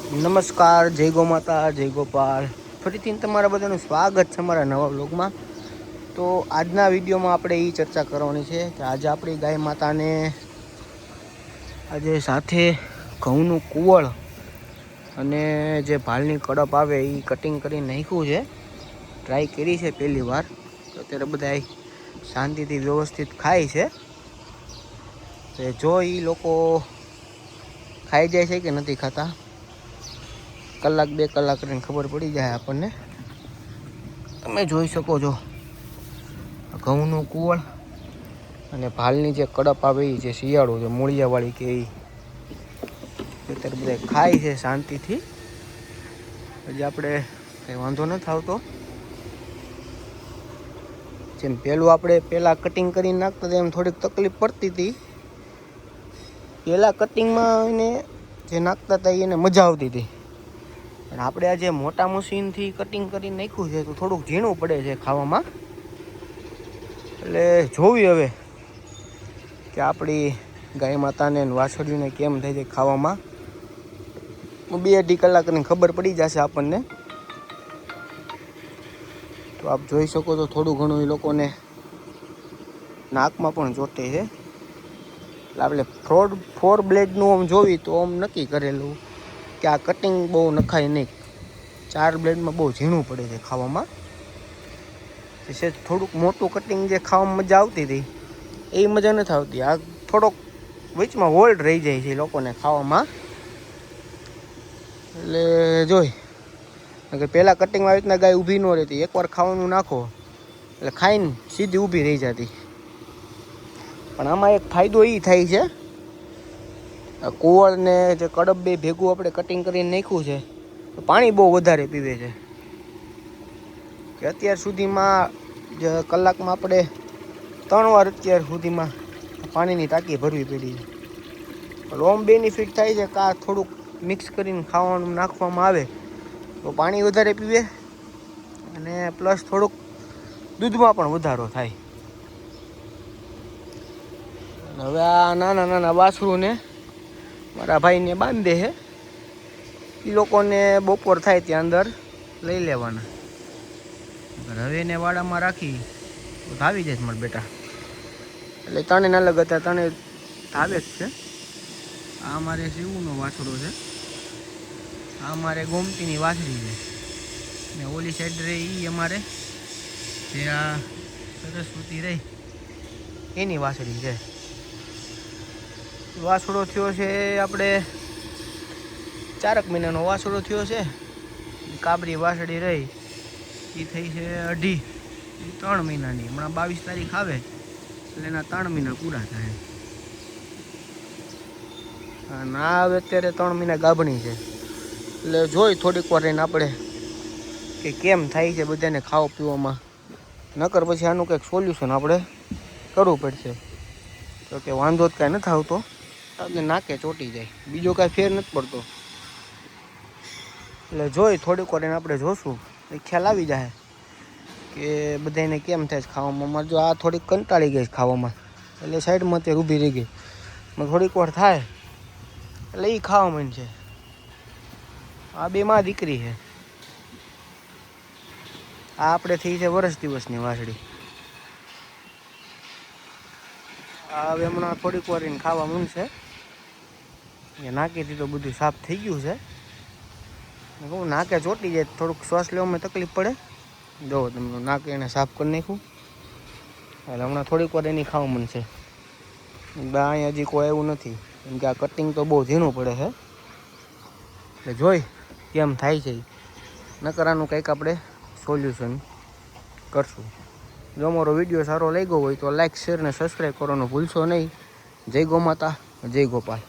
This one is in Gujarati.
નમસ્કાર, જય ગો માતા, જય ગોપાલ. ફરીથી તમારા બધાનું સ્વાગત છે અમારા નવા વ્લોગમાં. તો આજના વિડીયોમાં આપણે એ ચર્ચા કરવાની છે કે આજે આપણી ગાય માતાને આજે સાથે ઘઉંનું કુવળ અને જે ભાલની કડપ આવે એ કટિંગ કરી નાખ્યું છે. ટ્રાય કરી છે પહેલી વાર. તો અત્યારે બધા શાંતિથી વ્યવસ્થિત ખાય છે. તો જો એ લોકો ખાઈ જાય છે કે નથી ખાતા, કલાક બે કલાક કરીને ખબર પડી જાય આપણને. તમે જોઈ શકો છો ઘઉંનું કુવળ અને ભાલની જે કડપ આવે એ જે શિયાળો છે મૂળિયાવાળી કે એ અત્યારે બધા ખાય છે શાંતિથી. હજી આપણે કંઈ વાંધો નથી આવતો. જેમ પહેલાં કટિંગ કરીને નાખતા હતા એમ થોડીક તકલીફ પડતી હતી. પહેલાં કટિંગમાં એને જે નાખતા હતા એને મજા આવતી હતી, પણ આપણે આજે મોટા મશીનથી કટિંગ કરી નાખ્યું છે તો થોડુંક ઝીણું પડે છે ખાવામાં. એટલે જોવી હવે કે આપણી ગાય માતાને વાછડીને કેમ થાય છે ખાવામાં. 2-2.5 કલાકની ખબર પડી જશે આપણને. તો આપ જોઈ શકો છો થોડું ઘણું એ લોકોને નાકમાં પણ ચોટે છે. એટલે આપણે 4 બ્લેડનું આમ જોવી તો આમ નક્કી કરેલું કે આ કટિંગ બહુ નખાય નહીં. 4 બ્લેડમાં બહુ ઝીણું પડે છે ખાવામાં. છે થોડુંક મોટું કટિંગ જે ખાવામાં મજા આવતી હતી એ મજા નથી આવતી. આ થોડોક વચમાં હોલ્ડ રહી જાય છે લોકોને ખાવામાં. એટલે જોઈ કે પહેલાં કટિંગમાં આવી રીતના ગાય ઊભી ન રહેતી, એકવાર ખાવાનું નાખો એટલે ખાઈને સીધી ઊભી રહી જતી. પણ આમાં એક ફાયદો એ થાય છે, કુવળને જે કડબ બે ભેગું આપણે કટિંગ કરીને નાખ્યું છે તો પાણી બહુ વધારે પીવે છે. કે અત્યાર સુધીમાં જે કલાકમાં આપણે 3 વાર અત્યાર સુધીમાં પાણીની ટાંકી ભરવી પડી છે. ઓમ બેનિફિટ થાય છે કે આ થોડુંક મિક્સ કરીને ખાવાનું નાખવામાં આવે તો પાણી વધારે પીવે અને પ્લસ થોડુંક દૂધમાં પણ વધારો થાય. હવે આ નાના વાછરુંને મારા ભાઈને બાંધે છે. એ લોકોને બપોર થાય ત્યાં અંદર લઈ લેવાના. હવે એને વાડામાં રાખી તો ધાવી જાય મારા બેટા. એટલે ત્રણે અલગ હતા, ત્રણે ધાવે જ છે. આ મારે શિવનો વાછડો છે, આ મારે ગોમતીની વાછડી છે, ને ઓલી સાઈડ રહી એ અમારે જે આ સરસ્વતી રહી એની વાછડી છે. વાછડો થયો છે આપણે 4 મહિનાનો વાછડો થયો છે. કાબરી વાછડી રહી એ થઈ છે 3 મહિનાની. હમણાં 22 તારીખ આવે એટલે એના 3 મહિના પૂરા થાય. ના હવે અત્યારે 3 મહિના ગાભણી છે. એટલે જોઈ થોડીક વાર રહીને આપણે કે કેમ થાય છે બધાને ખાવા પીવામાં. નકર પછી આનું કંઈક સોલ્યુશન આપણે કરવું પડશે. તો કે વાંધો જ કાંઈ નથી આવતો, આપણે નાકે ચોંટી જાય, બીજો કાંઈ ફેર નથી પડતો. એટલે જોઈ થોડીક વાર એને આપણે જોશું એ ખ્યાલ આવી જાય કે બધાને કેમ થાય છે ખાવામાં. અમારે જો આ થોડીક કંટાળી ગઈ ખાવામાં એટલે સાઈડમાં તે ઊભી રહી ગઈ. થોડીક વાર થાય એટલે એ ખાવા માંડશે. આ બે માં દીકરી છે. આ આપણે થઈ છે વર્ષ દિવસની વાછડી. આ હવે હમણાં થોડીક વાર એને ખાવા માંડશે. એ નાકેથી તો બધું સાફ થઈ ગયું છે. હું નાકે ચોંટી જાય થોડુંક શ્વાસ લેવામાં તકલીફ પડે. જો તમને નાક એને સાફ કરી નાખ્યું એટલે હમણાં થોડીક વાર એની ખાવા માંડશે. અહીંયા હજી કોઈ એવું નથી કેમ કે આ કટિંગ તો બહુ ઝીણું પડે છે. એટલે જોઈ કેમ થાય છે. નકર આનું કંઈક આપણે સોલ્યુશન કરશું. જો અમારો વિડીયો સારો લાગ્યો હોય તો લાઈક, શેર અને સબસ્ક્રાઈબ કરવાનું ભૂલશો નહીં. જય ગો માતા, જય ગોપાલ.